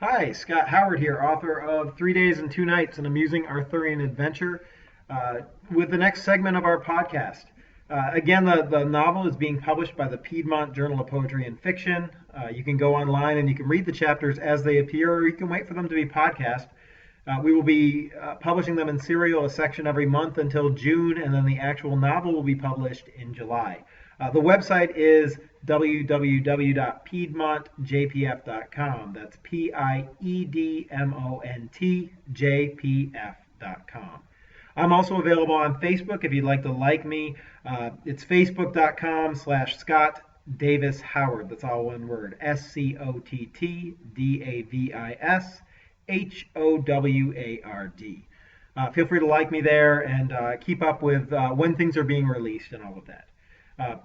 Hi, Scott Howard here, author of 3 Days and 2 Nights, an amusing Arthurian adventure, with the next segment of our podcast. Again, the novel is being published by the Piedmont Journal of Poetry and Fiction. You can go online and you can read the chapters as they appear, or you can wait for them to be podcast. We will be publishing them in serial, a section every month until June, and then the actual novel will be published in July. The website is www.piedmontjpf.com. That's piedmontjpf.com. I'm also available on Facebook if you'd like to like me. It's facebook.com/Scott Davis Howard. That's all one word. SCOTTDAVIS Feel free to like me there and keep up with when things are being released and all of that.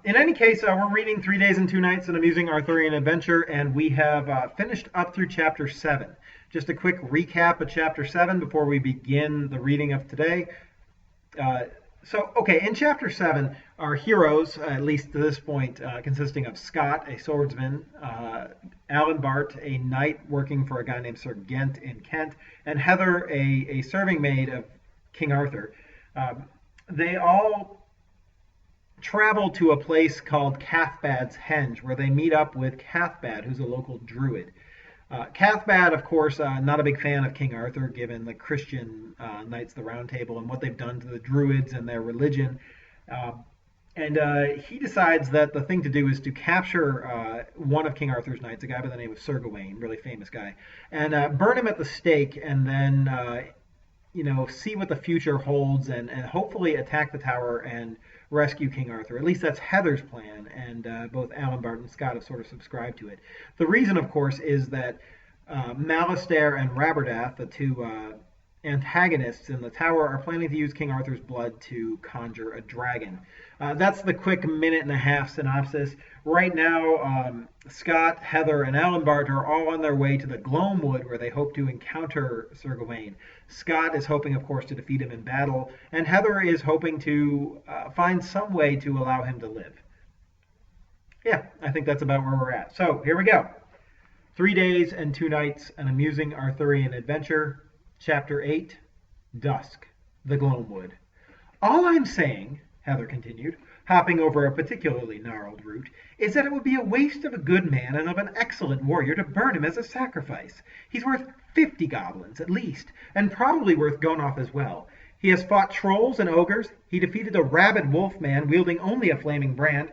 In any case, we're reading 3 Days and 2 Nights, an amusing Arthurian adventure, and we have finished up through Chapter 7. Just a quick recap of Chapter 7 before we begin the reading of today. In Chapter 7, our heroes, at least to this point, consisting of Scot, a swordsman, Alanbart, a knight working for a guy named Sir Gent in Kent, and Heather, a serving maid of King Arthur. They all travel to a place called Cathbad's Henge, where they meet up with Cathbad, who's a local druid. Cathbad, of course, not a big fan of King Arthur, given the Christian Knights of the Round Table and what they've done to the druids and their religion. He decides that the thing to do is to capture one of King Arthur's knights, a guy by the name of Sir Gawain, really famous guy, and burn him at the stake, and then see what the future holds, and hopefully attack the tower and rescue King Arthur. At least that's Heather's plan, and both Alanbart and Scot have sort of subscribed to it. The reason, of course, is that Malastare and Rabordath, the two antagonists in the tower, are planning to use King Arthur's blood to conjure a dragon. That's the quick minute-and-a-half synopsis. Right now, Scot, Heather, and Alanbart are all on their way to the Gloamwood, where they hope to encounter Sir Gawain. Scot is hoping, of course, to defeat him in battle, and Heather is hoping to find some way to allow him to live. Yeah, I think that's about where we're at. So, here we go. 3 Days and 2 Nights, an amusing Arthurian adventure. Chapter 8, Dusk, the Gloamwood. All I'm saying, Heather continued, hopping over a particularly gnarled root, is that it would be a waste of a good man and of an excellent warrior to burn him as a sacrifice. He's worth 50 goblins, at least, and probably worth Gonoth as well. He has fought trolls and ogres. He defeated a rabid wolf man wielding only a flaming brand.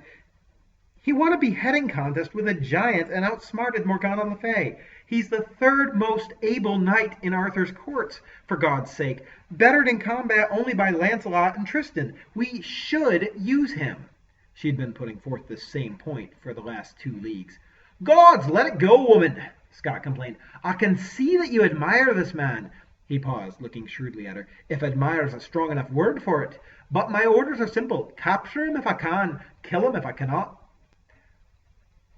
He won a beheading contest with a giant and outsmarted Morgana Le Fay. He's the third most able knight in Arthur's courts, for God's sake, bettered in combat only by Lancelot and Tristan. We should use him. She'd been putting forth this same point for the last 2 leagues. Gods, let it go, woman, Scot complained. I can see that you admire this man. He paused, looking shrewdly at her. If admire's a strong enough word for it. But my orders are simple. Capture him if I can, kill him if I cannot.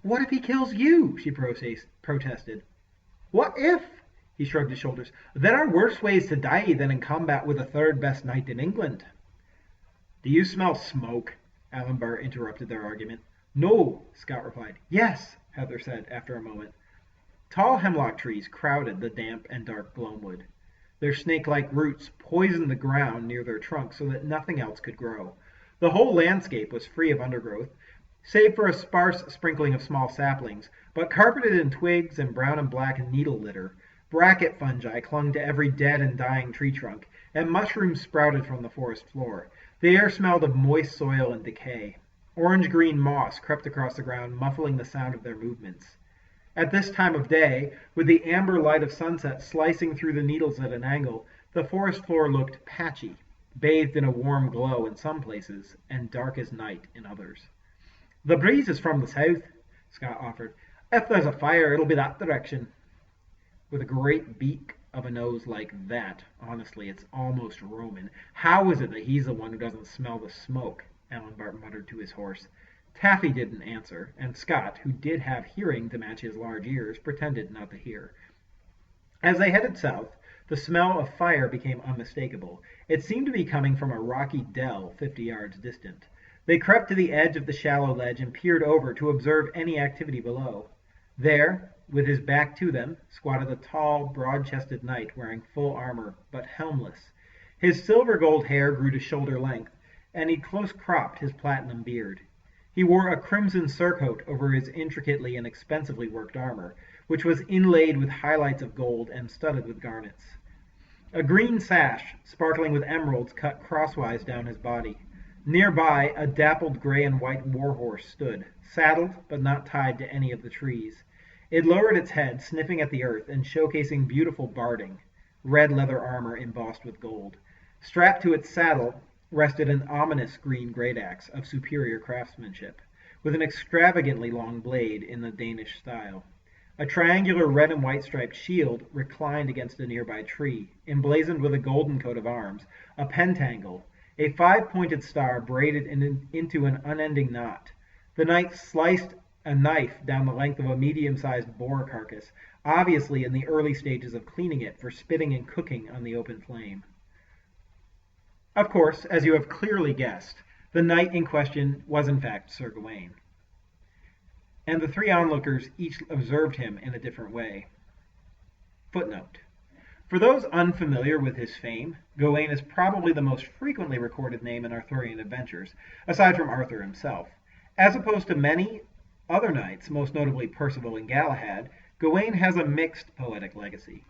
What if he kills you? She protested. What if? He shrugged his shoulders. There are worse ways to die than in combat with the third best knight in England. Do you smell smoke? Alanbart interrupted their argument. No, Scot replied. Yes, Heather said after a moment. Tall hemlock trees crowded the damp and dark Gloamwood. Their snake-like roots poisoned the ground near their trunks so that nothing else could grow. The whole landscape was free of undergrowth, save for a sparse sprinkling of small saplings, but carpeted in twigs and brown and black needle litter. Bracket fungi clung to every dead and dying tree trunk, and mushrooms sprouted from the forest floor. The air smelled of moist soil and decay. Orange-green moss crept across the ground, muffling the sound of their movements. At this time of day, with the amber light of sunset slicing through the needles at an angle, the forest floor looked patchy, bathed in a warm glow in some places, and dark as night in others. The breeze is from the south, Scot offered. If there's a fire, it'll be that direction. With a great beak of a nose like that, honestly, it's almost Roman. How is it that he's the one who doesn't smell the smoke? Alanbart muttered to his horse. Taffy didn't answer, and Scot, who did have hearing to match his large ears, pretended not to hear. As they headed south, the smell of fire became unmistakable. It seemed to be coming from a rocky dell 50 yards distant. They crept to the edge of the shallow ledge and peered over to observe any activity below. There, With his back to them, squatted a tall, broad-chested knight wearing full armor, but helmless. His silver-gold hair grew to shoulder length, and he close-cropped his platinum beard. He wore a crimson surcoat over his intricately and expensively worked armor, which was inlaid with highlights of gold and studded with garnets. A green sash, sparkling with emeralds, cut crosswise down his body. Nearby, a dappled gray and white warhorse stood, saddled but not tied to any of the trees. It lowered its head, sniffing at the earth and showcasing beautiful barding, red leather armor embossed with gold. Strapped to its saddle rested an ominous green great axe of superior craftsmanship, with an extravagantly long blade in the Danish style. A triangular red and white striped shield reclined against a nearby tree, emblazoned with a golden coat of arms, a pentangle, a five-pointed star braided into an unending knot. The knight sliced a knife down the length of a medium-sized boar carcass, obviously in the early stages of cleaning it for spitting and cooking on the open flame. Of course, as you have clearly guessed, the knight in question was in fact Sir Gawain. And the three onlookers each observed him in a different way. Footnote. For those unfamiliar with his fame, Gawain is probably the most frequently recorded name in Arthurian adventures, aside from Arthur himself. As opposed to many other knights, most notably Percival and Galahad, Gawain has a mixed poetic legacy.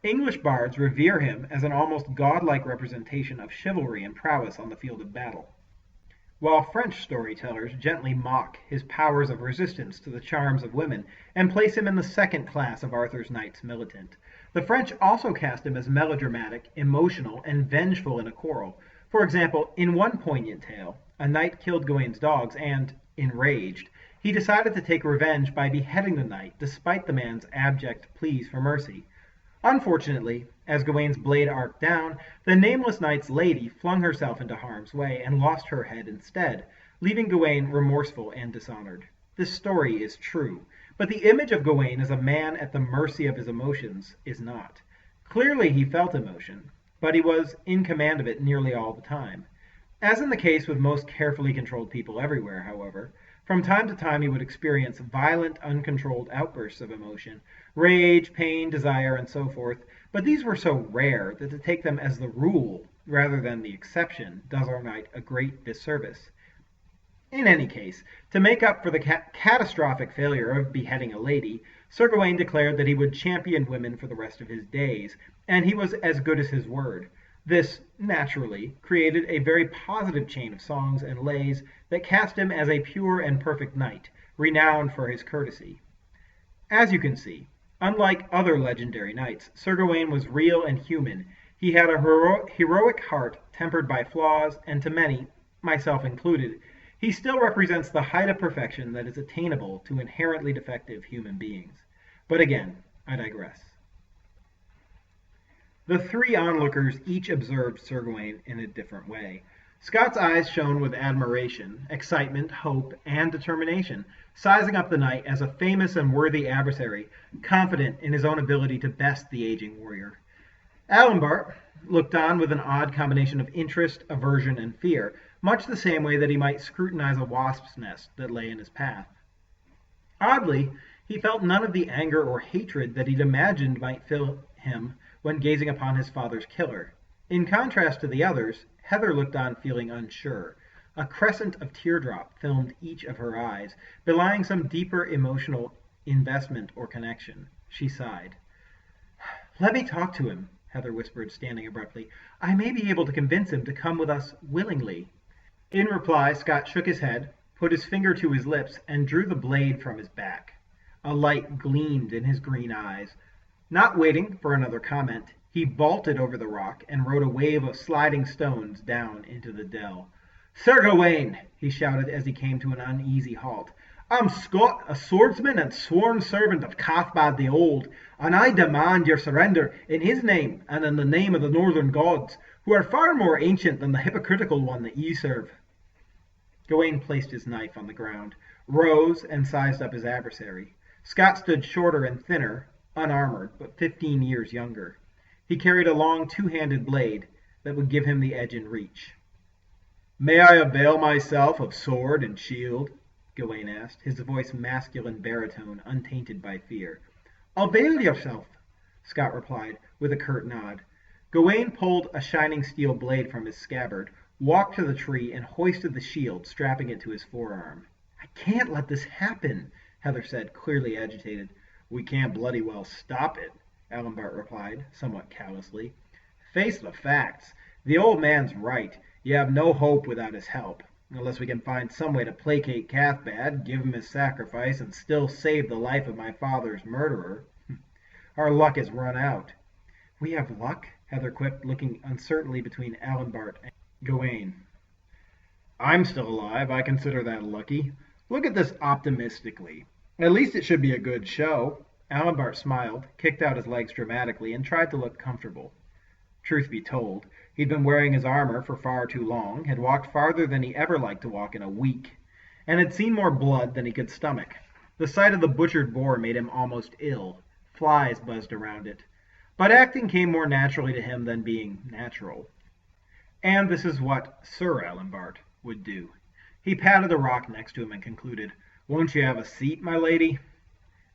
English bards revere him as an almost godlike representation of chivalry and prowess on the field of battle, while French storytellers gently mock his powers of resistance to the charms of women and place him in the second class of Arthur's knights militant. The French also cast him as melodramatic, emotional, and vengeful in a quarrel. For example, in one poignant tale, a knight killed Gawain's dogs and, enraged, he decided to take revenge by beheading the knight despite the man's abject pleas for mercy. Unfortunately, as Gawain's blade arced down, the nameless knight's lady flung herself into harm's way and lost her head instead, leaving Gawain remorseful and dishonored. This story is true, but the image of Gawain as a man at the mercy of his emotions is not. Clearly he felt emotion, but he was in command of it nearly all the time. As in the case with most carefully controlled people everywhere, however, from time to time he would experience violent, uncontrolled outbursts of emotion, rage, pain, desire, and so forth, but these were so rare that to take them as the rule rather than the exception does our knight a great disservice. In any case, to make up for the catastrophic failure of beheading a lady, Sir Gawain declared that he would champion women for the rest of his days, and he was as good as his word. This, naturally, created a very positive chain of songs and lays that cast him as a pure and perfect knight, renowned for his courtesy. As you can see, unlike other legendary knights, Sir Gawain was real and human. He had a heroic heart tempered by flaws, and to many, myself included, he still represents the height of perfection that is attainable to inherently defective human beings. But again, I digress. The three onlookers each observed Sir Gawain in a different way. Scot's eyes shone with admiration, excitement, hope, and determination, sizing up the knight as a famous and worthy adversary, confident in his own ability to best the aging warrior. Aelfric looked on with an odd combination of interest, aversion, and fear, much the same way that he might scrutinize a wasp's nest that lay in his path. Oddly, he felt none of the anger or hatred that he'd imagined might fill him when gazing upon his father's killer. In contrast to the others, Heather looked on feeling unsure. A crescent of teardrop filmed each of her eyes, belying some deeper emotional investment or connection. She sighed. "Let me talk to him," Heather whispered, standing abruptly. "I may be able to convince him to come with us willingly." In reply, Scot shook his head, put his finger to his lips, and drew the blade from his back. A light gleamed in his green eyes. Not waiting for another comment, he vaulted over the rock and rode a wave of sliding stones down into the dell. "Sir Gawain," he shouted as he came to an uneasy halt, "I'm Scot, a swordsman and sworn servant of Cathbad the Old, and I demand your surrender in his name and in the name of the northern gods, who are far more ancient than the hypocritical one that ye serve." Gawain placed his knife on the ground, rose, and sized up his adversary. Scot stood shorter and thinner, unarmored, but 15 years younger. He carried a long two-handed blade that would give him the edge in reach. "May I avail myself of sword and shield?" Gawain asked, his voice masculine baritone, untainted by fear. Avail yourself, Scot replied, with a curt nod. Gawain pulled a shining steel blade from his scabbard, walked to the tree, and hoisted the shield, strapping it to his forearm. I can't let this happen, Heather said, clearly agitated. We can't bloody well stop it, Aelfric replied, somewhat callously. Face the facts. The old man's right. You have no hope without his help. Unless we can find some way to placate Cathbad, give him his sacrifice, and still save the life of my father's murderer. Our luck is run out. We have luck? Heather quipped, looking uncertainly between Aelfric and Gawain. I'm still alive. I consider that lucky. Look at this optimistically. At least it should be a good show. Aelfric smiled, kicked out his legs dramatically, and tried to look comfortable. Truth be told, he'd been wearing his armor for far too long, had walked farther than he ever liked to walk in a week, and had seen more blood than he could stomach. The sight of the butchered boar made him almost ill. Flies buzzed around it. But acting came more naturally to him than being natural. And this is what Sir Alanbart would do. He patted the rock next to him and concluded, Won't you have a seat, my lady?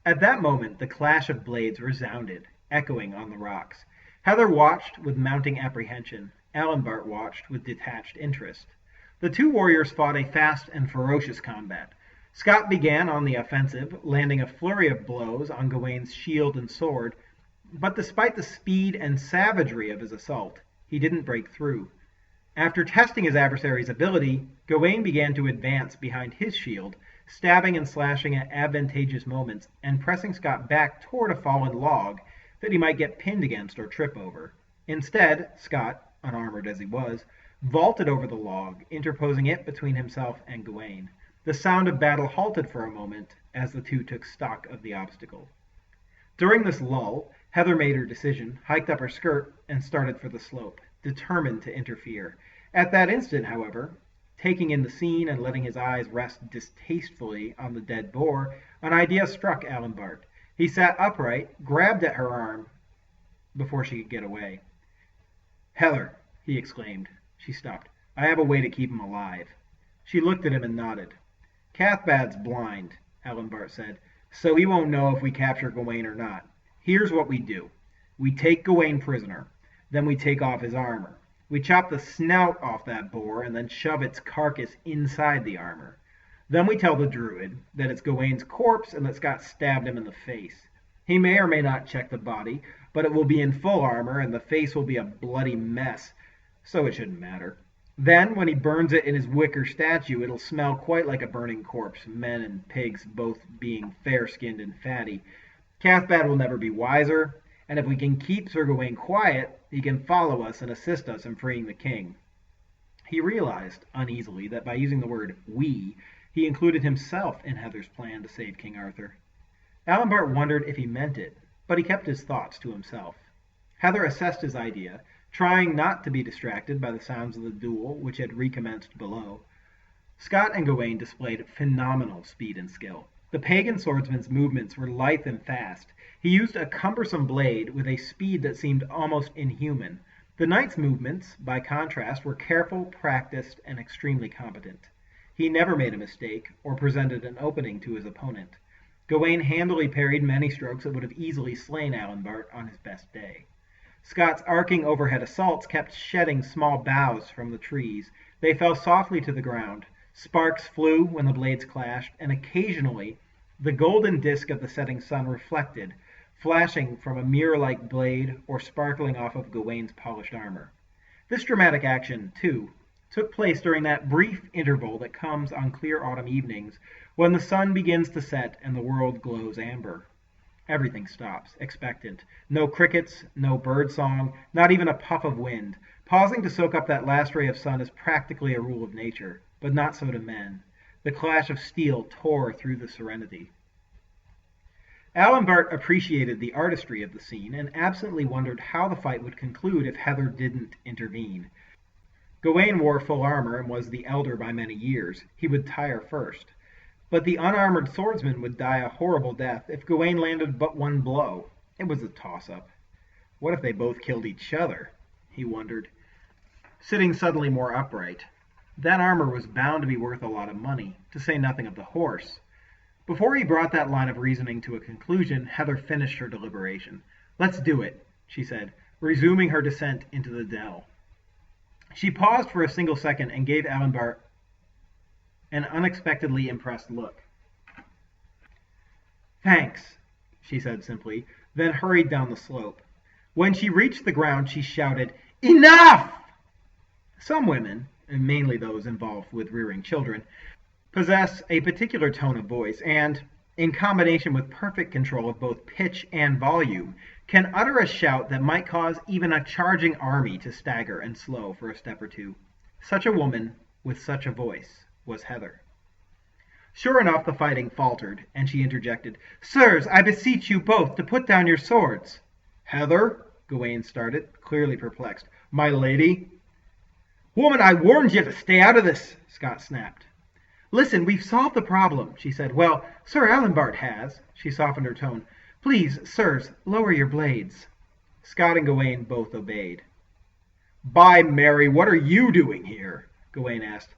At that moment the clash of blades resounded, echoing on the rocks. Heather watched with mounting apprehension. Alanbart watched with detached interest. The two warriors fought a fast and ferocious combat. Scot began on the offensive, landing a flurry of blows on Gawain's shield and sword, but despite the speed and savagery of his assault, he didn't break through. After testing his adversary's ability, Gawain began to advance behind his shield, stabbing and slashing at advantageous moments, and pressing Scot back toward a fallen log that he might get pinned against or trip over. Instead, Scot, unarmored as he was, vaulted over the log, interposing it between himself and Gawain. The sound of battle halted for a moment as the two took stock of the obstacle. During this lull, Heather made her decision, hiked up her skirt, and started for the slope, determined to interfere. At that instant, however, taking in the scene and letting his eyes rest distastefully on the dead boar, an idea struck Aelfric. He sat upright, grabbed at her arm before she could get away. Heather, he exclaimed. She stopped. I have a way to keep him alive. She looked at him and nodded. Cathbad's blind, Aelfric said, so he won't know if we capture Gawain or not. Here's what we do. We take Gawain prisoner. Then we take off his armor. We chop the snout off that boar and then shove its carcass inside the armor. Then we tell the druid that it's Gawain's corpse and that Scot stabbed him in the face. He may or may not check the body, but it will be in full armor and the face will be a bloody mess, so it shouldn't matter. Then, when he burns it in his wicker statue, it'll smell quite like a burning corpse, men and pigs both being fair-skinned and fatty. Cathbad will never be wiser, and if we can keep Sir Gawain quiet, he can follow us and assist us in freeing the king. He realized, uneasily, that by using the word we, he included himself in Heather's plan to save King Arthur. Aelfric wondered if he meant it, but he kept his thoughts to himself. Heather assessed his idea, trying not to be distracted by the sounds of the duel which had recommenced below. Scot and Gawain displayed phenomenal speed and skill. The pagan swordsman's movements were lithe and fast. He used a cumbersome blade with a speed that seemed almost inhuman. The knight's movements, by contrast, were careful, practiced, and extremely competent. He never made a mistake or presented an opening to his opponent. Gawain handily parried many strokes that would have easily slain Alanbart on his best day. Scot's arcing overhead assaults kept shedding small boughs from the trees. They fell softly to the ground. Sparks flew when the blades clashed, and occasionally the golden disk of the setting sun reflected, flashing from a mirror-like blade or sparkling off of Gawain's polished armor. This dramatic action, too, took place during that brief interval that comes on clear autumn evenings when the sun begins to set and the world glows amber. Everything stops, expectant. No crickets, no bird song, not even a puff of wind. Pausing to soak up that last ray of sun is practically a rule of nature, but not so to men. The clash of steel tore through the serenity. Alanbart appreciated the artistry of the scene and absently wondered how the fight would conclude if Heather didn't intervene. Gawain wore full armor and was the elder by many years. He would tire first. But the unarmored swordsman would die a horrible death if Gawain landed but one blow. It was a toss-up. What if they both killed each other? He wondered, sitting suddenly more upright. That armor was bound to be worth a lot of money, to say nothing of the horse. Before he brought that line of reasoning to a conclusion, Heather finished her deliberation. "Let's do it," she said, resuming her descent into the dell. She paused for a single second and gave Aelfric an unexpectedly impressed look. "Thanks," she said simply, then hurried down the slope. When she reached the ground, she shouted, "Enough!" Some women, and mainly those involved with rearing children, possess a particular tone of voice and, in combination with perfect control of both pitch and volume, can utter a shout that might cause even a charging army to stagger and slow for a step or two. Such a woman, with such a voice, was Heather. Sure enough, the fighting faltered, and she interjected, "Sirs, I beseech you both to put down your swords." "Heather," Gawain started, clearly perplexed. "My lady?" "Woman, I warned you to stay out of this," Scot snapped. "Listen, we've solved the problem," she said. "Well, Sir Alanbart has." She softened her tone. "Please, sirs, lower your blades." Scot and Gawain both obeyed. "By Mary, what are you doing here?" Gawain asked.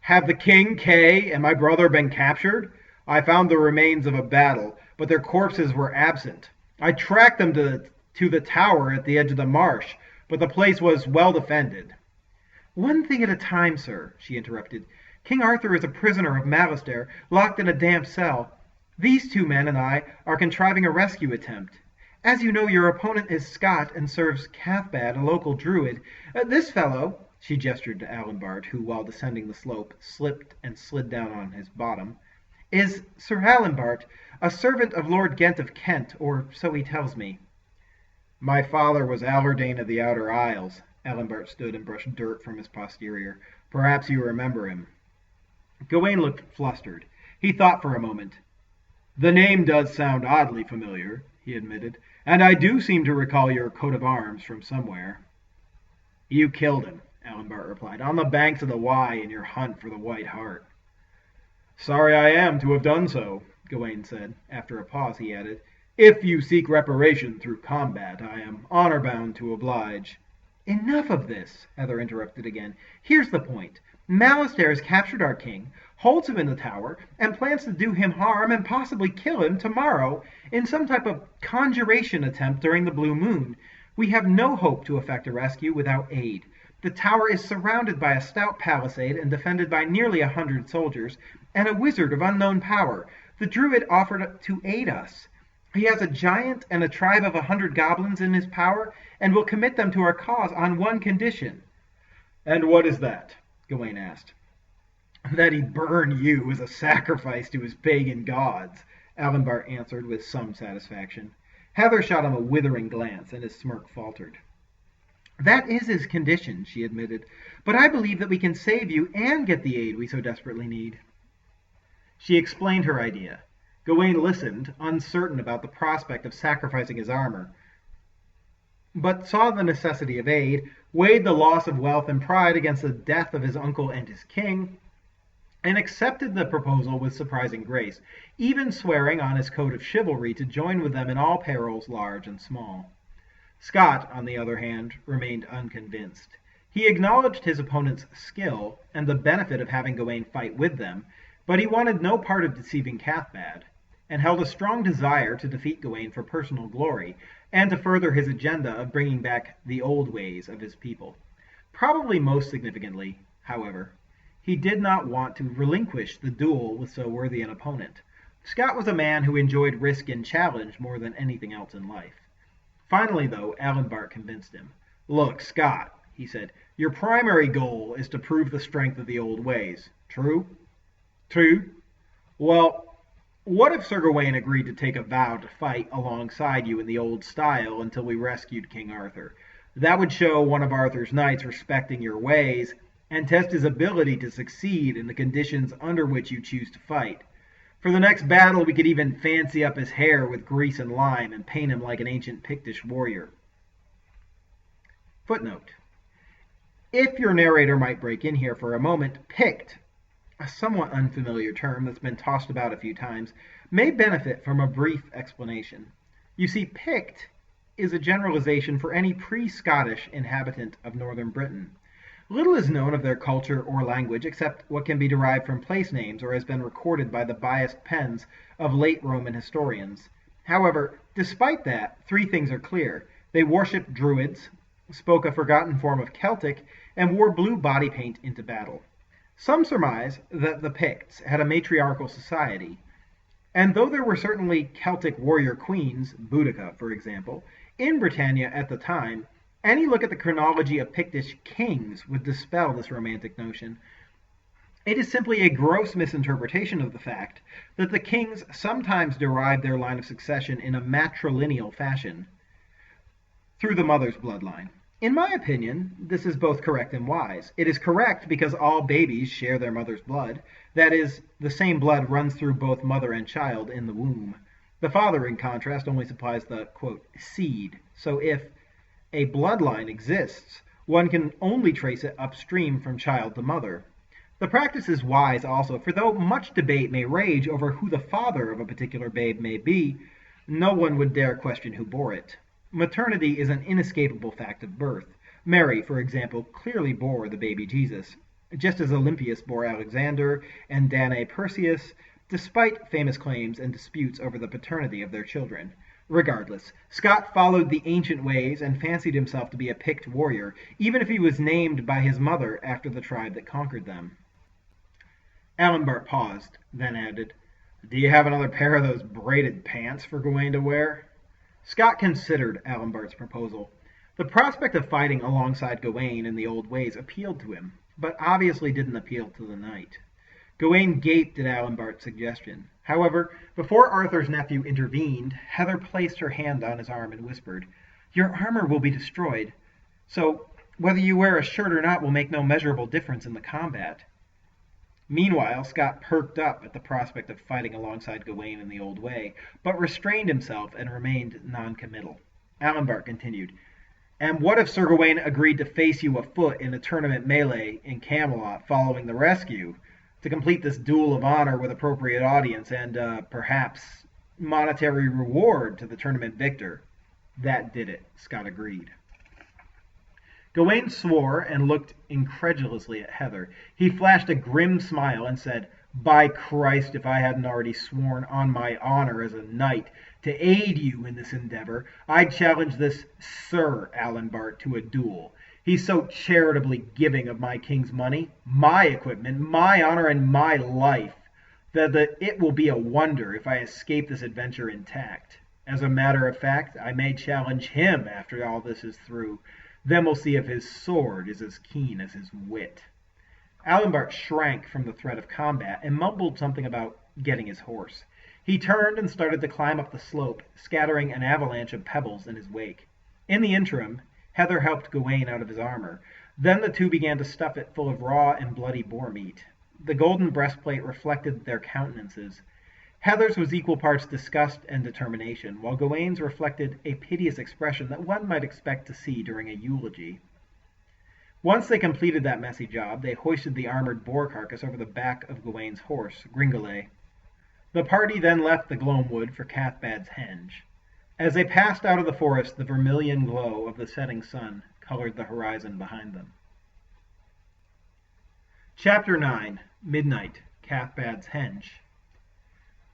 "Have the king, Kay, and my brother been captured? I found the remains of a battle, but their corpses were absent. I tracked them to the tower at the edge of the marsh, but the place was well defended." "One thing at a time, sir," she interrupted. "King Arthur is a prisoner of Malastare, locked in a damp cell. These two men and I are contriving a rescue attempt. As you know, your opponent is Scot and serves Cathbad, a local druid. This fellow," she gestured to Alanbart, who, while descending the slope, slipped and slid down on his bottom, "is Sir Alanbart, a servant of Lord Gent of Kent, or so he tells me." "My father was Aelfric of the Outer Isles." Alanbart stood and brushed dirt from his posterior. "Perhaps you remember him." Gawain looked flustered. He thought for a moment. "The name does sound oddly familiar," he admitted, "and I do seem to recall your coat of arms from somewhere." "You killed him," Alanbart replied, "on the banks of the Wye in your hunt for the White Hart." "Sorry I am to have done so," Gawain said. After a pause he added, "If you seek reparation through combat, I am honor bound to oblige." "Enough of this," Heather interrupted again. "Here's the point. Malastare has captured our king, holds him in the tower, and plans to do him harm and possibly kill him tomorrow in some type of conjuration attempt during the blue moon. We have no hope to effect a rescue without aid. The tower is surrounded by a stout palisade and defended by nearly 100 soldiers, and a wizard of unknown power. The druid offered to aid us. He has a giant and a tribe of 100 goblins in his power, and will commit them to our cause on one condition." "And what is that?" Gawain asked. "That he burn you as a sacrifice to his pagan gods," Alanbart answered with some satisfaction. Heather shot him a withering glance, and his smirk faltered. "That is his condition," she admitted, "but I believe that we can save you and get the aid we so desperately need." She explained her idea. Gawain listened, uncertain about the prospect of sacrificing his armor, but saw the necessity of aid, weighed the loss of wealth and pride against the death of his uncle and his king, and accepted the proposal with surprising grace, even swearing on his code of chivalry to join with them in all perils large and small. Scot, on the other hand, remained unconvinced. He acknowledged his opponent's skill and the benefit of having Gawain fight with them, but he wanted no part of deceiving Cathbad, and held a strong desire to defeat Gawain for personal glory, and to further his agenda of bringing back the old ways of his people. Probably most significantly, however, he did not want to relinquish the duel with so worthy an opponent. Scot was a man who enjoyed risk and challenge more than anything else in life. Finally, though, Alanbart convinced him. "Look, Scot," he said, "your primary goal is to prove the strength of the old ways. True?" "True." "Well, what if Sir Gawain agreed to take a vow to fight alongside you in the old style until we rescued King Arthur? That would show one of Arthur's knights respecting your ways, and test his ability to succeed in the conditions under which you choose to fight. For the next battle, we could even fancy up his hair with grease and lime and paint him like an ancient Pictish warrior." Footnote. If your narrator might break in here for a moment, Pict, a somewhat unfamiliar term that's been tossed about a few times, may benefit from a brief explanation. You see, Pict is a generalization for any pre-Scottish inhabitant of northern Britain. Little is known of their culture or language except what can be derived from place names or has been recorded by the biased pens of late Roman historians. However, despite that, three things are clear. They worshipped druids, spoke a forgotten form of Celtic, and wore blue body paint into battle. Some surmise that the Picts had a matriarchal society, and though there were certainly Celtic warrior queens, Boudica for example, in Britannia at the time, any look at the chronology of Pictish kings would dispel this romantic notion. It is simply a gross misinterpretation of the fact that the kings sometimes derived their line of succession in a matrilineal fashion through the mother's bloodline. In my opinion, this is both correct and wise. It is correct because all babies share their mother's blood. That is, the same blood runs through both mother and child in the womb. The father, in contrast, only supplies the, quote, seed. So if a bloodline exists, one can only trace it upstream from child to mother. The practice is wise also, for though much debate may rage over who the father of a particular babe may be, no one would dare question who bore it. Maternity is an inescapable fact of birth. Mary, for example, clearly bore the baby Jesus, just as Olympias bore Alexander and Danae Perseus, despite famous claims and disputes over the paternity of their children. Regardless, Scot followed the ancient ways and fancied himself to be a Pict warrior, even if he was named by his mother after the tribe that conquered them. Aelfric paused, then added, "Do you have another pair of those braided pants for Gawain to wear?" Scot considered Aelfric's proposal. The prospect of fighting alongside Gawain in the old ways appealed to him, but obviously didn't appeal to the knight. Gawain gaped at Aelfric's suggestion. However, before Arthur's nephew intervened, Heather placed her hand on his arm and whispered, "Your armor will be destroyed, so whether you wear a shirt or not will make no measurable difference in the combat." Meanwhile, Scot perked up at the prospect of fighting alongside Gawain in the old way, but restrained himself and remained non-committal. Aelfric continued, "And what if Sir Gawain agreed to face you afoot in a tournament melee in Camelot following the rescue, to complete this duel of honor with appropriate audience and, perhaps, monetary reward to the tournament victor?" That did it, Scot agreed. Gawain swore and looked incredulously at Heather. He flashed a grim smile and said, "By Christ, if I hadn't already sworn on my honor as a knight to aid you in this endeavor, I'd challenge this Sir Alanbart to a duel. He's so charitably giving of my king's money, my equipment, my honor, and my life, that it will be a wonder if I escape this adventure intact. As a matter of fact, I may challenge him after all this is through. Then we'll see if his sword is as keen as his wit." Aelfric shrank from the threat of combat and mumbled something about getting his horse. He turned and started to climb up the slope, scattering an avalanche of pebbles in his wake. In the interim, Heather helped Gawain out of his armor. Then the two began to stuff it full of raw and bloody boar meat. The golden breastplate reflected their countenances. Heather's was equal parts disgust and determination, while Gawain's reflected a piteous expression that one might expect to see during a eulogy. Once they completed that messy job, they hoisted the armored boar carcass over the back of Gawain's horse, Gringolay. The party then left the Gloamwood for Cathbad's Henge. As they passed out of the forest, the vermilion glow of the setting sun colored the horizon behind them. Chapter 9. Midnight, Cathbad's Henge.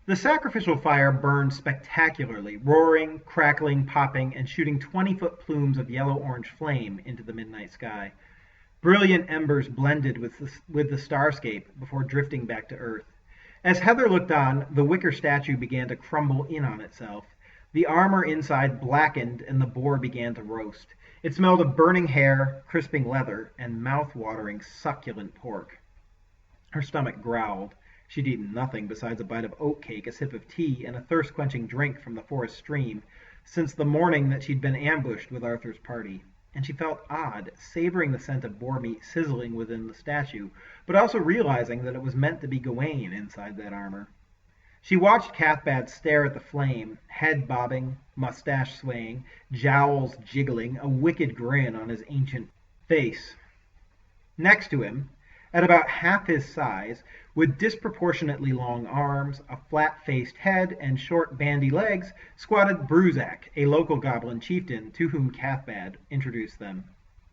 The sacrificial fire burned spectacularly, roaring, crackling, popping, and shooting 20-foot plumes of yellow-orange flame into the midnight sky. Brilliant embers blended with the starscape before drifting back to earth. As Heather looked on, the wicker statue began to crumble in on itself. The armor inside blackened, and the boar began to roast. It smelled of burning hair, crisping leather, and mouth-watering, succulent pork. Her stomach growled. She'd eaten nothing besides a bite of oatcake, a sip of tea, and a thirst-quenching drink from the forest stream since the morning that she'd been ambushed with Arthur's party. And she felt odd, savoring the scent of boar meat sizzling within the statue, but also realizing that it was meant to be Gawain inside that armor. She watched Cathbad stare at the flame, head bobbing, mustache swaying, jowls jiggling, a wicked grin on his ancient face. Next to him, at about half his size, with disproportionately long arms, a flat-faced head, and short bandy legs, squatted Bruzak, a local goblin chieftain to whom Cathbad introduced them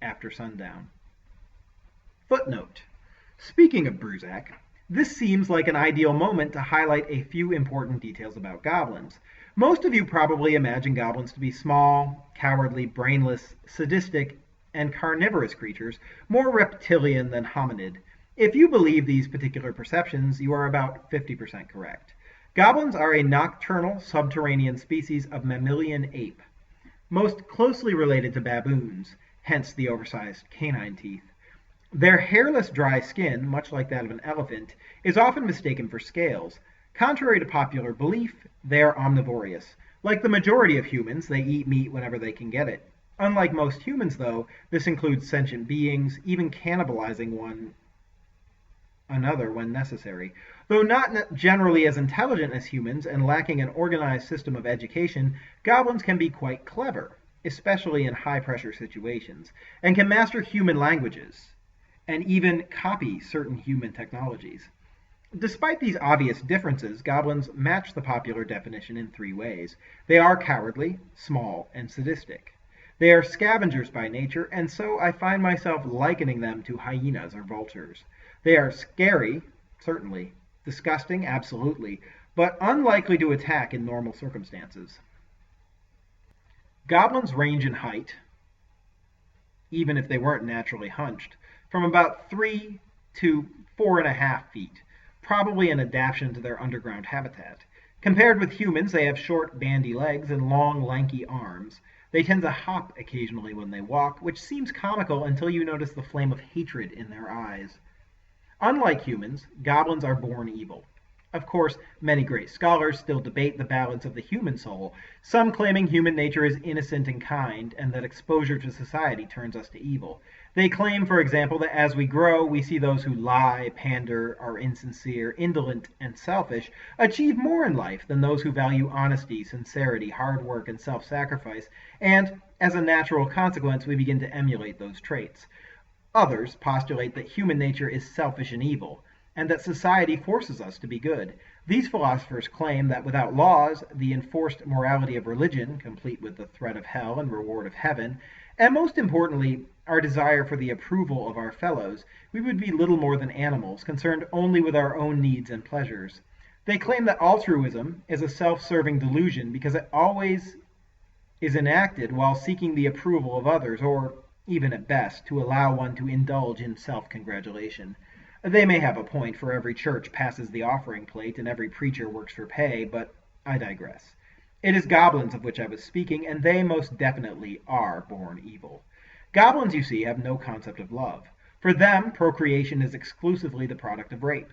after sundown. Footnote. Speaking of Bruzak, this seems like an ideal moment to highlight a few important details about goblins. Most of you probably imagine goblins to be small, cowardly, brainless, sadistic, and carnivorous creatures, more reptilian than hominid. If you believe these particular perceptions, you are about 50% correct. Goblins are a nocturnal, subterranean species of mammalian ape, most closely related to baboons, hence the oversized canine teeth. Their hairless, dry skin, much like that of an elephant, is often mistaken for scales. Contrary to popular belief, they are omnivorous. Like the majority of humans, they eat meat whenever they can get it. Unlike most humans, though, this includes sentient beings, even cannibalizing one another when necessary. Though not generally as intelligent as humans and lacking an organized system of education, goblins can be quite clever, especially in high-pressure situations, and can master human languages, and even copy certain human technologies. Despite these obvious differences, goblins match the popular definition in three ways. They are cowardly, small, and sadistic. They are scavengers by nature, and so I find myself likening them to hyenas or vultures. They are scary, certainly, disgusting, absolutely, but unlikely to attack in normal circumstances. Goblins range in height, even if they weren't naturally hunched, from about 3 to 4.5 feet, probably an adaptation to their underground habitat. Compared with humans, they have short, bandy legs and long, lanky arms. They tend to hop occasionally when they walk, which seems comical until you notice the flame of hatred in their eyes. Unlike humans, goblins are born evil. Of course, many great scholars still debate the balance of the human soul, some claiming human nature is innocent and kind, and that exposure to society turns us to evil. They claim, for example, that as we grow, we see those who lie, pander, are insincere, indolent, and selfish achieve more in life than those who value honesty, sincerity, hard work, and self-sacrifice, and, as a natural consequence, we begin to emulate those traits. Others postulate that human nature is selfish and evil, and that society forces us to be good. These philosophers claim that without laws, the enforced morality of religion, complete with the threat of hell and reward of heaven, and most importantly, our desire for the approval of our fellows, we would be little more than animals, concerned only with our own needs and pleasures. They claim that altruism is a self-serving delusion because it always is enacted while seeking the approval of others, or, even at best, to allow one to indulge in self-congratulation. They may have a point, for every church passes the offering plate and every preacher works for pay, but I digress. It is goblins of which I was speaking, and they most definitely are born evil. Goblins, you see, have no concept of love. For them, procreation is exclusively the product of rape.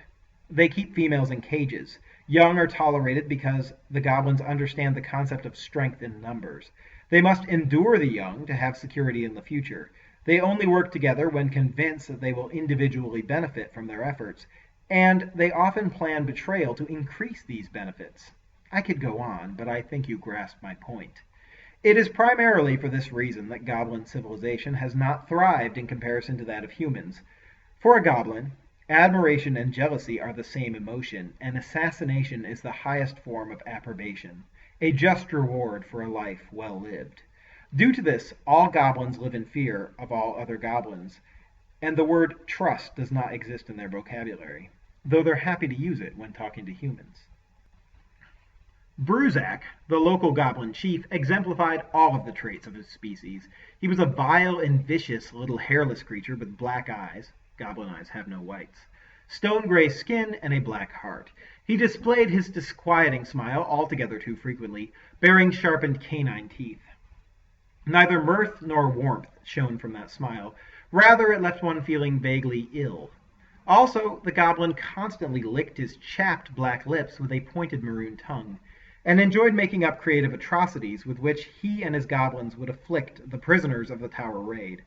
They keep females in cages. Young are tolerated because the goblins understand the concept of strength in numbers. They must endure the young to have security in the future. They only work together when convinced that they will individually benefit from their efforts, and they often plan betrayal to increase these benefits. I could go on, but I think you grasp my point. It is primarily for this reason that goblin civilization has not thrived in comparison to that of humans. For a goblin, admiration and jealousy are the same emotion, and assassination is the highest form of approbation, a just reward for a life well lived. Due to this, all goblins live in fear of all other goblins, and the word trust does not exist in their vocabulary, though they're happy to use it when talking to humans. Bruzak, the local goblin chief, exemplified all of the traits of his species. He was a vile and vicious little hairless creature with black eyes — goblin eyes have no whites — stone-gray skin, and a black heart. He displayed his disquieting smile altogether too frequently, bearing sharpened canine teeth. Neither mirth nor warmth shone from that smile. Rather, it left one feeling vaguely ill. Also, the goblin constantly licked his chapped black lips with a pointed maroon tongue, and enjoyed making up creative atrocities with which he and his goblins would afflict the prisoners of the tower raid.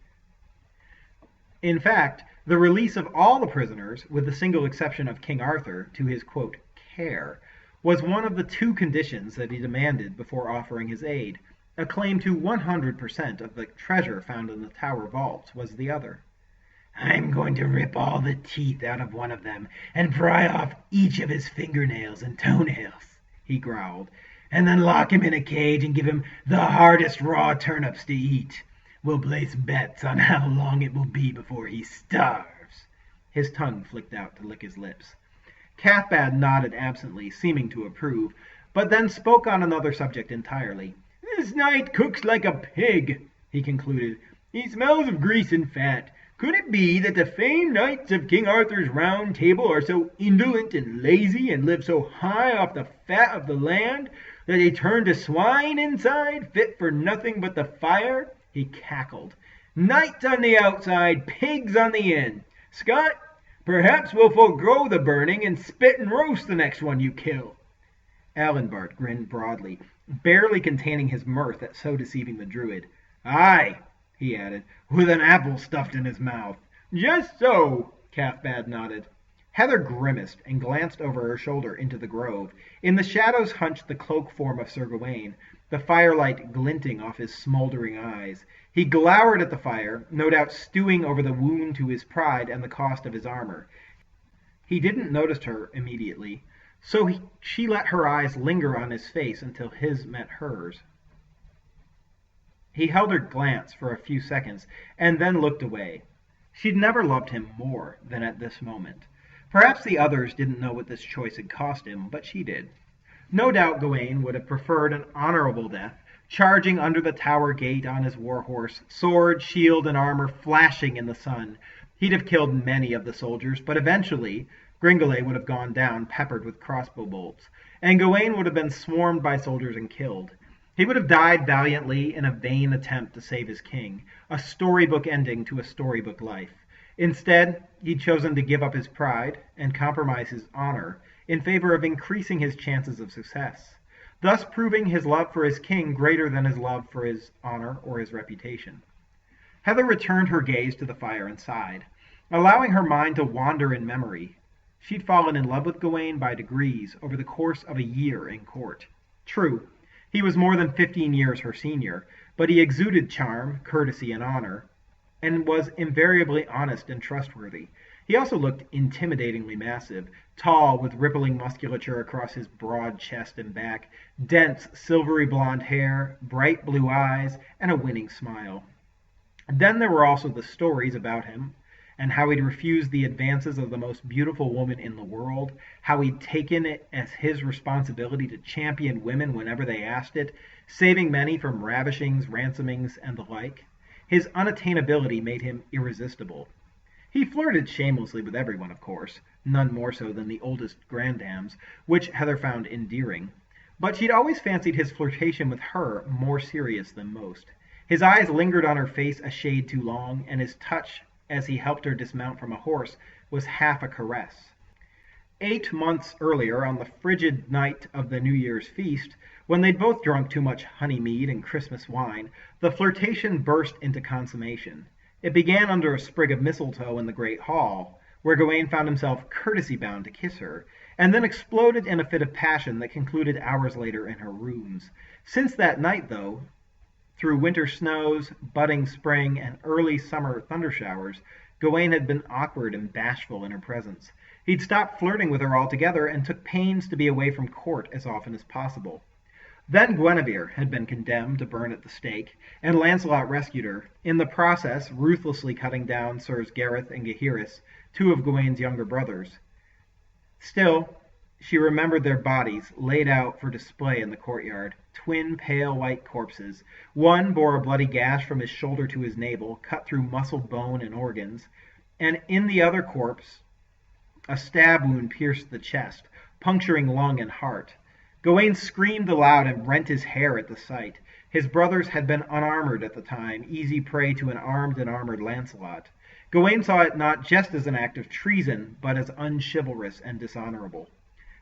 In fact, the release of all the prisoners, with the single exception of King Arthur, to his, quote, care, was one of the two conditions that he demanded before offering his aid. A claim to 100% of the treasure found in the tower vaults was the other. "I'm going to rip all the teeth out of one of them and pry off each of his fingernails and toenails," he growled, "and then lock him in a cage and give him the hardest raw turnips to eat. We'll place bets on how long it will be before he starves." His tongue flicked out to lick his lips. Cathbad nodded absently, seeming to approve, but then spoke on another subject entirely. "This knight cooks like a pig," he concluded. "He smells of grease and fat. Could it be that the famed knights of King Arthur's Round Table are so indolent and lazy, and live so high off the fat of the land, that they turn to swine inside, fit for nothing but the fire?" He cackled. "Knights on the outside, pigs on the in. Scot, perhaps we'll forego the burning and spit and roast the next one you kill." Aelfric grinned broadly, barely containing his mirth at so deceiving the Druid. "Aye," he added, "with an apple stuffed in his mouth." "Just so," Cathbad nodded. Heather grimaced and glanced over her shoulder into the grove. In the shadows hunched the cloaked form of Sir Gawain, the firelight glinting off his smoldering eyes. He glowered at the fire, no doubt stewing over the wound to his pride and the cost of his armor. He didn't notice her immediately, so she let her eyes linger on his face until his met hers. He held her glance for a few seconds, and then looked away. She'd never loved him more than at this moment. Perhaps the others didn't know what this choice had cost him, but she did. No doubt Gawain would have preferred an honorable death, charging under the tower gate on his war-horse, sword, shield, and armor flashing in the sun. He'd have killed many of the soldiers, but eventually Gringolet would have gone down peppered with crossbow bolts, and Gawain would have been swarmed by soldiers and killed. He would have died valiantly in a vain attempt to save his king, a storybook ending to a storybook life. Instead, he'd chosen to give up his pride and compromise his honor in favor of increasing his chances of success, thus proving his love for his king greater than his love for his honor or his reputation. Heather returned her gaze to the fire and sighed, allowing her mind to wander in memory. She'd fallen in love with Gawain by degrees over the course of a year in court. True, he was more than 15 years her senior, but he exuded charm, courtesy, and honor, and was invariably honest and trustworthy. He also looked intimidatingly massive, tall with rippling musculature across his broad chest and back, dense silvery blonde hair, bright blue eyes, and a winning smile. Then there were also the stories about him, and how he'd refused the advances of the most beautiful woman in the world, how he'd taken it as his responsibility to champion women whenever they asked it, saving many from ravishings, ransomings, and the like. His unattainability made him irresistible. He flirted shamelessly with everyone, of course, none more so than the oldest granddames, which Heather found endearing. But she'd always fancied his flirtation with her more serious than most. His eyes lingered on her face a shade too long, and his touch, as he helped her dismount from a horse, was half a caress. 8 months earlier, on the frigid night of the New Year's feast, when they'd both drunk too much honey mead and Christmas wine, the flirtation burst into consummation. It began under a sprig of mistletoe in the great hall, where Gawain found himself courtesy-bound to kiss her, and then exploded in a fit of passion that concluded hours later in her rooms. Since that night, though, through winter snows, budding spring, and early summer thundershowers, Gawain had been awkward and bashful in her presence. He'd stopped flirting with her altogether and took pains to be away from court as often as possible. Then Guinevere had been condemned to burn at the stake, and Lancelot rescued her, in the process ruthlessly cutting down Sirs Gareth and Gaheris, 2 of Gawain's younger brothers. Still, she remembered their bodies laid out for display in the courtyard, twin pale white corpses. One bore a bloody gash from his shoulder to his navel, cut through muscle, bone, and organs, and in the other corpse a stab wound pierced the chest, puncturing lung and heart. Gawain screamed aloud and rent his hair at the sight. His brothers had been unarmored at the time, easy prey to an armed and armored Lancelot. Gawain saw it not just as an act of treason, but as unchivalrous and dishonorable.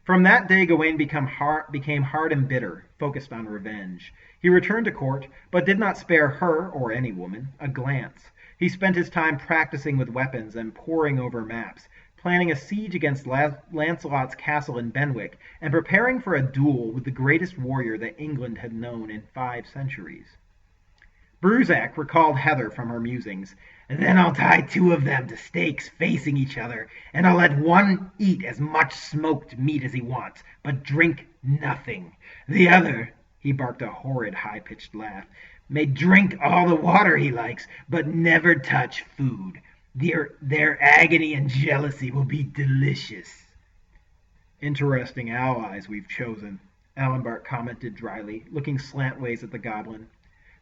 From that day Gawain became hard and bitter, focused on revenge. He returned to court, but did not spare her, or any woman, a glance. He spent his time practicing with weapons and poring over maps, planning a siege against Lancelot's castle in Benwick, and preparing for a duel with the greatest warrior that England had known in 5 centuries. Brusac recalled Heather from her musings. "Then I'll tie 2 of them to stakes facing each other, and I'll let one eat as much smoked meat as he wants, but drink nothing. The other," he barked a horrid high-pitched laugh, "may drink all the water he likes, but never touch food. Their agony and jealousy will be delicious. Interesting allies we've chosen, Aelfric commented dryly, looking slantways at the goblin.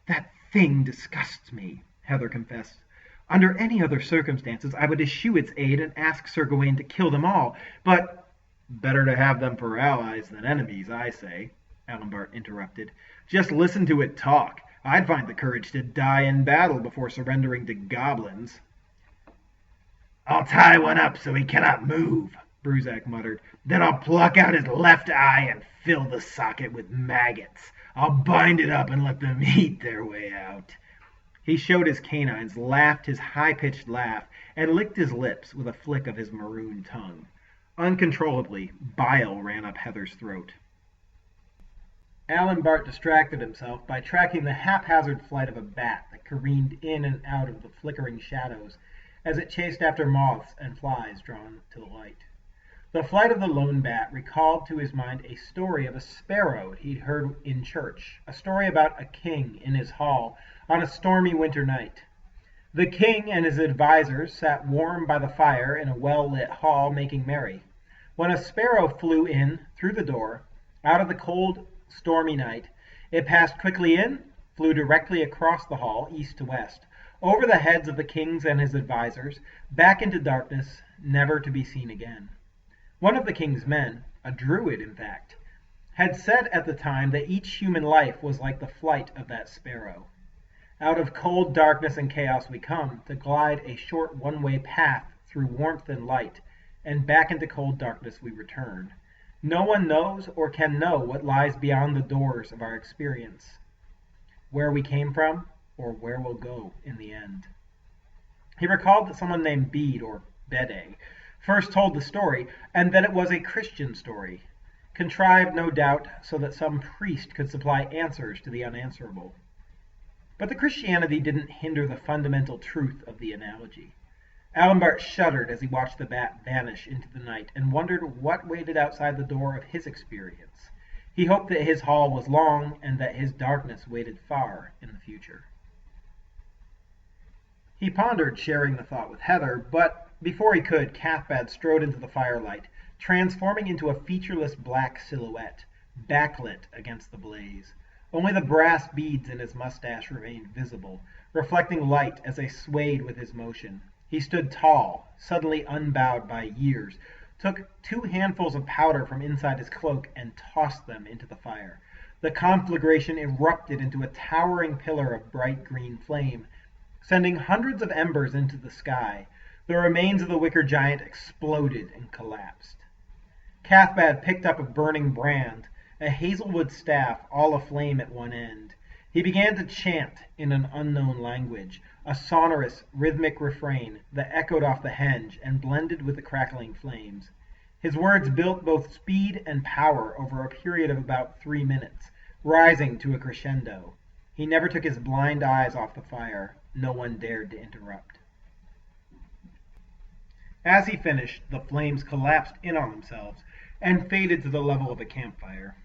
That thing disgusts me, Heather confessed. Under any other circumstances, I would eschew its aid and ask Sir Gawain to kill them all, but better to have them for allies than enemies, I say, Aelfric interrupted. Just listen to it talk. I'd find the courage to die in battle before surrendering to goblins. I'll tie one up so he cannot move, Bruzak muttered. Then I'll pluck out his left eye and fill the socket with maggots. I'll bind it up and let them eat their way out. He showed his canines, laughed his high-pitched laugh, and licked his lips with a flick of his maroon tongue. Uncontrollably, bile ran up Heather's throat. Aelfric distracted himself by tracking the haphazard flight of a bat that careened in and out of the flickering shadows as it chased after moths and flies drawn to the light. The flight of the lone bat recalled to his mind a story of a sparrow he'd heard in church, a story about a king in his hall on a stormy winter night. The king and his advisers sat warm by the fire in a well-lit hall making merry, when a sparrow flew in through the door, out of the cold, stormy night. It passed quickly in, flew directly across the hall, east to west, over the heads of the kings and his advisers, back into darkness, never to be seen again. One of the king's men, a druid in fact, had said at the time that each human life was like the flight of that sparrow. Out of cold darkness and chaos we come, to glide a short one-way path through warmth and light, and back into cold darkness we return. No one knows or can know what lies beyond the doors of our experience, where we came from, or where we'll go in the end. He recalled that someone named Bede, or Bede, first told the story, and that it was a Christian story, contrived no doubt so that some priest could supply answers to the unanswerable. But the Christianity didn't hinder the fundamental truth of the analogy. Aelfric shuddered as he watched the bat vanish into the night and wondered what waited outside the door of his experience. He hoped that his haul was long and that his darkness waited far in the future. He pondered sharing the thought with Heather, but before he could, Cathbad strode into the firelight, transforming into a featureless black silhouette, backlit against the blaze. Only the brass beads in his mustache remained visible, reflecting light as they swayed with his motion. He stood tall, suddenly unbowed by years, took 2 handfuls of powder from inside his cloak and tossed them into the fire. The conflagration erupted into a towering pillar of bright green flame, sending hundreds of embers into the sky. The remains of the wicker giant exploded and collapsed. Cathbad picked up a burning brand, a hazelwood staff all aflame at one end. He began to chant in an unknown language, a sonorous, rhythmic refrain that echoed off the henge and blended with the crackling flames. His words built both speed and power over a period of about 3 minutes, rising to a crescendo. He never took his blind eyes off the fire. No one dared to interrupt. As he finished, the flames collapsed in on themselves and faded to the level of a campfire.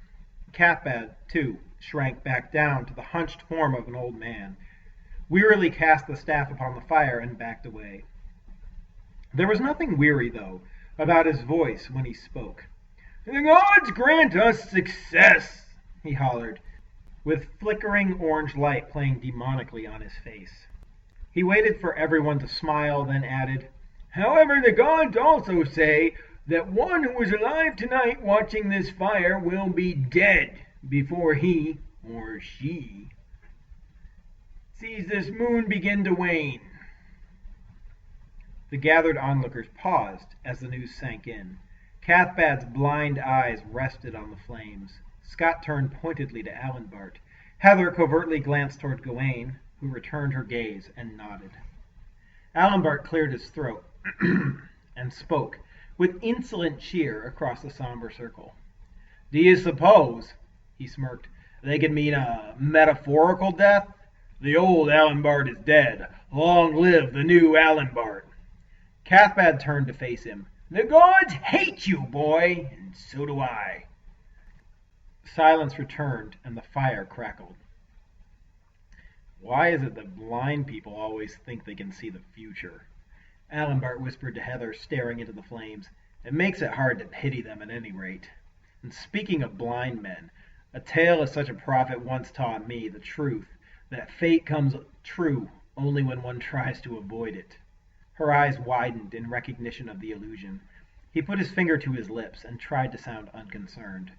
Cathbad, too, shrank back down to the hunched form of an old man, wearily cast the staff upon the fire and backed away. There was nothing weary, though, about his voice when he spoke. "The gods grant us success," he hollered, with flickering orange light playing demonically on his face. He waited for everyone to smile, then added, "However, the gods also say that one who is alive tonight watching this fire will be dead before he, or she, sees this moon begin to wane." The gathered onlookers paused as the news sank in. Cathbad's blind eyes rested on the flames. Scot turned pointedly to Aelfric. Heather covertly glanced toward Gawain, who returned her gaze and nodded. Aelfric cleared his throat and spoke with insolent cheer across the somber circle. "Do you suppose," he smirked, "they could mean a metaphorical death? The old Aelfric is dead. Long live the new Aelfric." Cathbad turned to face him. "The gods hate you, boy, and so do I." Silence returned, and the fire crackled. Why is it that blind people always think they can see the future? Alanbart whispered to Heather, staring into the flames. It makes it hard to pity them at any rate. And speaking of blind men, a tale as such a prophet once taught me the truth, that fate comes true only when one tries to avoid it. Her eyes widened in recognition of the illusion. He put his finger to his lips and tried to sound unconcerned.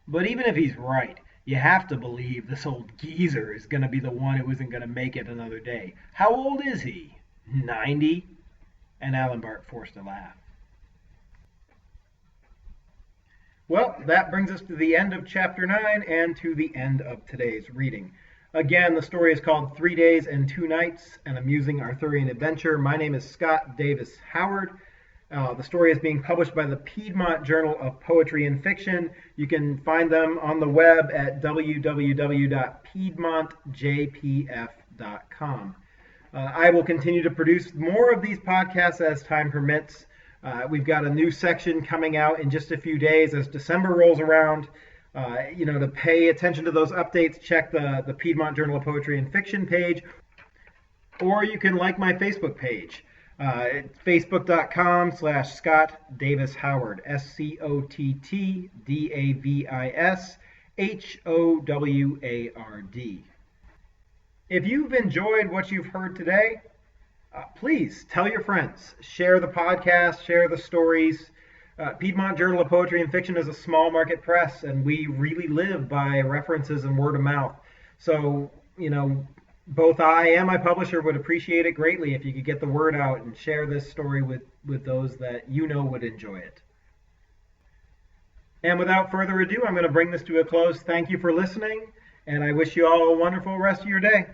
But even if he's right, you have to believe this old geezer is going to be the one who isn't going to make it another day. How old is he? 90? And Alanbart forced a laugh. Well, that brings us to the end of Chapter 9 and to the end of today's reading. Again, the story is called 3 Days and 2 Nights, an amusing Arthurian adventure. My name is Scott Davis Howard. The story is being published by the Piedmont Journal of Poetry and Fiction. You can find them on the web at www.piedmontjpf.com. I will continue to produce more of these podcasts as time permits. We've got a new section coming out in just a few days as December rolls around. To pay attention to those updates, check the Piedmont Journal of Poetry and Fiction page, or you can like my Facebook page. Facebook.com/Scott Davis Howard, SCOTTDAVISHOWARD. If you've enjoyed what you've heard today, please tell your friends, share the podcast, share the stories. Piedmont Journal of Poetry and Fiction is a small market press, and we really live by references and word of mouth. So, both I and my publisher would appreciate it greatly if you could get the word out and share this story with those that would enjoy it. And without further ado, I'm going to bring this to a close. Thank you for listening, and I wish you all a wonderful rest of your day.